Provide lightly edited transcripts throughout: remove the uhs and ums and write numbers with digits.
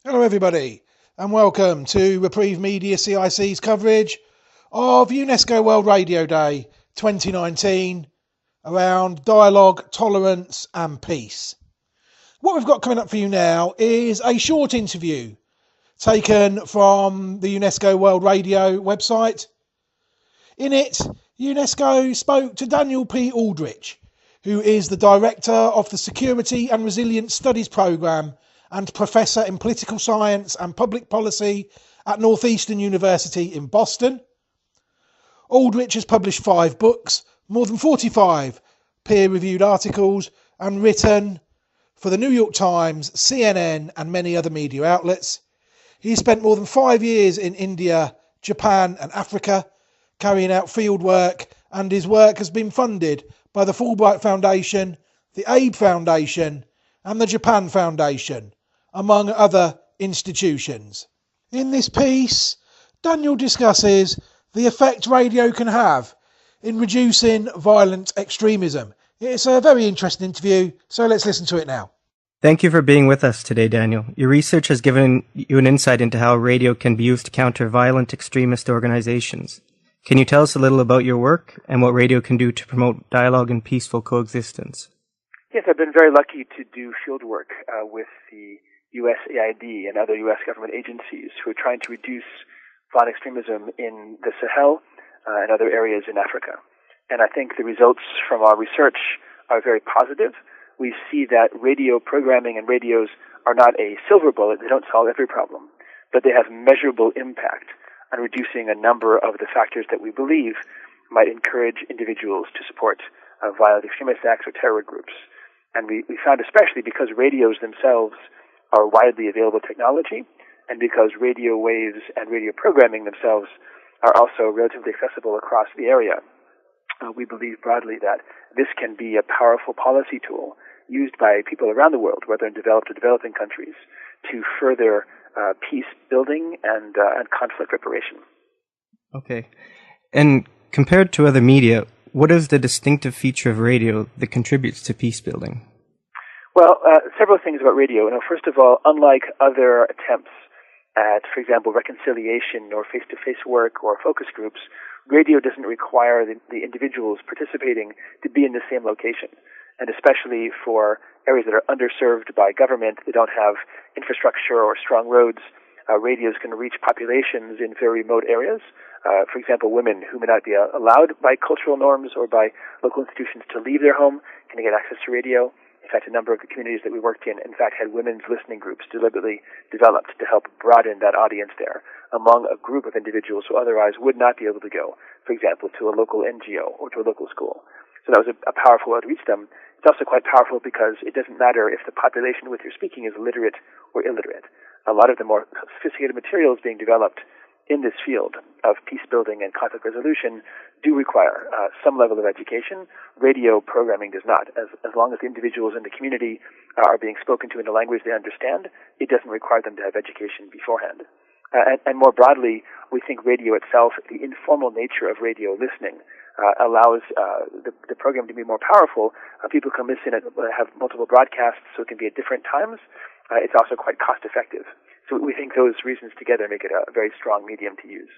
Hello, everybody, and welcome to Reprieve Media CIC's coverage of UNESCO World Radio Day 2019 around dialogue, tolerance, and peace. What we've got coming up for you now is a short interview taken from the UNESCO World Radio website. In it, UNESCO spoke to Daniel P. Aldrich, who is the Director of the Security and Resilience Studies Programme and Professor in Political Science and Public Policy at Northeastern University in Boston. Aldrich has published 5 books, more than 45 peer-reviewed articles, and written for the New York Times, CNN, and many other media outlets. He spent more than 5 years in India, Japan, and Africa, carrying out field work, and his work has been funded by the Fulbright Foundation, the Abe Foundation, and the Japan Foundation, among other institutions. In this piece, Daniel discusses the effect radio can have in reducing violent extremism. It's a very interesting interview, so let's listen to it now. Thank you for being with us today, Daniel. Your research has given you an insight into how radio can be used to counter violent extremist organizations. Can you tell us a little about your work and what radio can do to promote dialogue and peaceful coexistence? Yes, I've been very lucky to do field work with the USAID and other U.S. government agencies who are trying to reduce violent extremism in the Sahel and other areas in Africa. And I think the results from our research are very positive. We see that radio programming and radios are not a silver bullet. They don't solve every problem, but they have measurable impact on reducing a number of the factors that we believe might encourage individuals to support violent extremist acts or terror groups. And we found, especially because radios themselves are widely available technology, and because radio waves and radio programming themselves are also relatively accessible across the area, we believe broadly that this can be a powerful policy tool used by people around the world, whether in developed or developing countries, to further peace building and conflict reparation. Okay. And compared to other media, what is the distinctive feature of radio that contributes to peace building? Well, several things about radio. First of all, unlike other attempts at, for example, reconciliation or face-to-face work or focus groups, radio doesn't require the individuals participating to be in the same location. And especially for areas that are underserved by government, they don't have infrastructure or strong roads, radios can reach populations in very remote areas. For example, women who may not be allowed by cultural norms or by local institutions to leave their home can get access to radio. In fact, a number of the communities that we worked in fact, had women's listening groups deliberately developed to help broaden that audience there among a group of individuals who otherwise would not be able to go, for example, to a local NGO or to a local school. So that was a powerful way to reach them. It's also quite powerful because it doesn't matter if the population with you're speaking is literate or illiterate. A lot of the more sophisticated materials being developed in this field of peace building and conflict resolution do require some level of education. Radio programming does not. As long as the individuals in the community are being spoken to in a language they understand, it doesn't require them to have education beforehand. And more broadly, we think radio itself, the informal nature of radio listening, allows the program to be more powerful. People can listen and have multiple broadcasts, so it can be at different times. It's also quite cost effective. So we think those reasons together make it a very strong medium to use.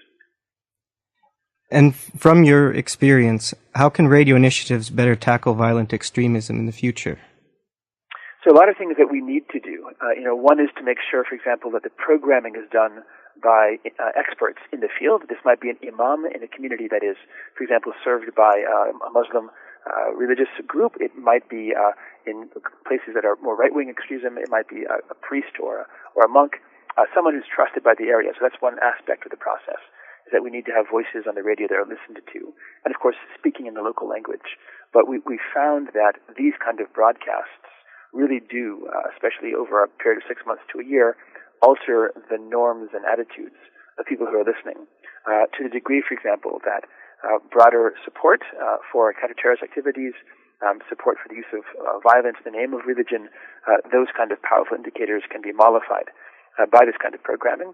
And from your experience, how can radio initiatives better tackle violent extremism in the future? So a lot of things that we need to do. One is to make sure, for example, that the programming is done by experts in the field. This might be an imam in a community that is, for example, served by a Muslim religious group. It might be in places that are more right-wing extremism. It might be a priest or a monk, someone who's trusted by the area. So that's one aspect of the process, is that we need to have voices on the radio that are listened to. And, of course, speaking in the local language. But we found that these kind of broadcasts really do, especially over a period of 6 months to a year, alter the norms and attitudes of people who are listening. To the degree, for example, that broader support for counterterrorist activities, support for the use of violence in the name of religion, those kind of powerful indicators can be mollified by this kind of programming.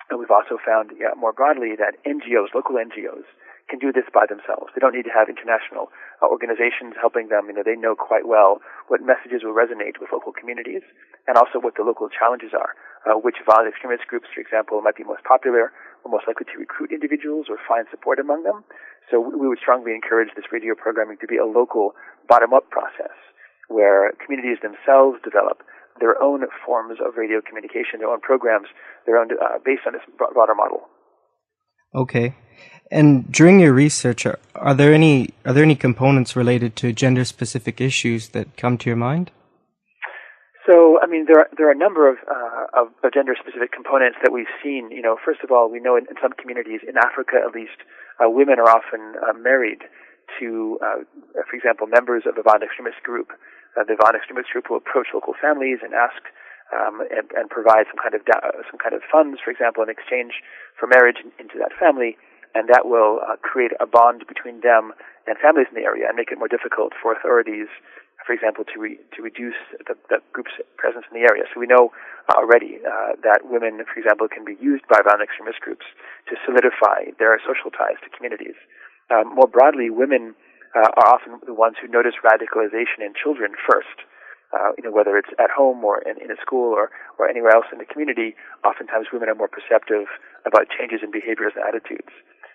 And we've also found, more broadly, that NGOs, local NGOs, can do this by themselves. They don't need to have international organizations helping them. They know quite well what messages will resonate with local communities and also what the local challenges are which violent extremist groups, for example, might be most popular or most likely to recruit individuals or find support among them. So we would strongly encourage this radio programming to be a local bottom-up process where communities themselves develop their own forms of radio communication, their own programs, their own based on this broader model. Okay. And during your research, are there any components related to gender-specific issues that come to your mind? So, I mean, there are a number of gender-specific components that we've seen. You know, first of all, we know in some communities, in Africa at least, women are often married to, for example, members of a violent extremist group. The violent extremist group will approach local families and ask and provide some kind of funds, for example, in exchange for marriage into that family, and that will create a bond between them and families in the area and make it more difficult for authorities, for example, to reduce the group's presence in the area. So we know already that women, for example, can be used by violent extremist groups to solidify their social ties to communities. More broadly, women are often the ones who notice radicalization in children first. Whether it's at home or in a school or anywhere else in the community, oftentimes women are more perceptive about changes in behaviors and attitudes.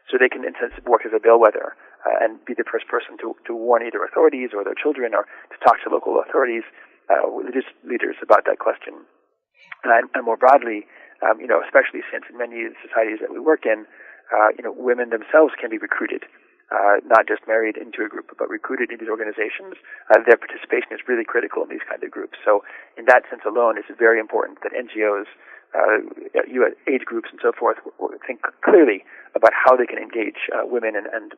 So they can, in a sense, work as a bellwether and be the first person to warn either authorities or their children or to talk to local authorities, religious leaders about that question. And more broadly, especially since in many societies that we work in, women themselves can be recruited. Not just married into a group, but recruited into these organizations. Their participation is really critical in these kind of groups. So in that sense alone, it's very important that NGOs, age groups and so forth, think clearly about how they can engage women and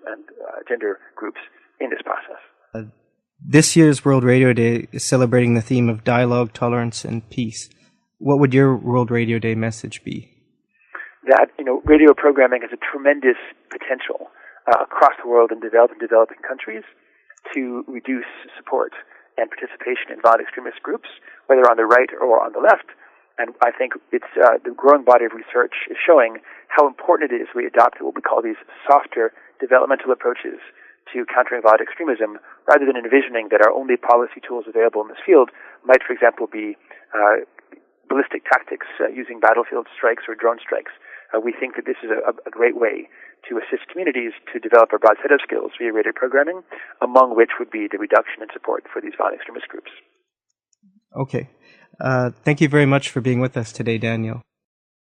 gender groups in this process. This year's World Radio Day is celebrating the theme of dialogue, tolerance, and peace. What would your World Radio Day message be? That, radio programming has a tremendous potential across the world in developing countries to reduce support and participation in violent extremist groups, whether on the right or on the left. And I think it's the growing body of research is showing how important it is we adopt what we call these softer developmental approaches to countering violent extremism, rather than envisioning that our only policy tools available in this field might, for example, be ballistic tactics using battlefield strikes or drone strikes. We think that this is a great way to assist communities to develop a broad set of skills via radio programming, among which would be the reduction in support for these violent extremist groups. Okay. Thank you very much for being with us today, Daniel.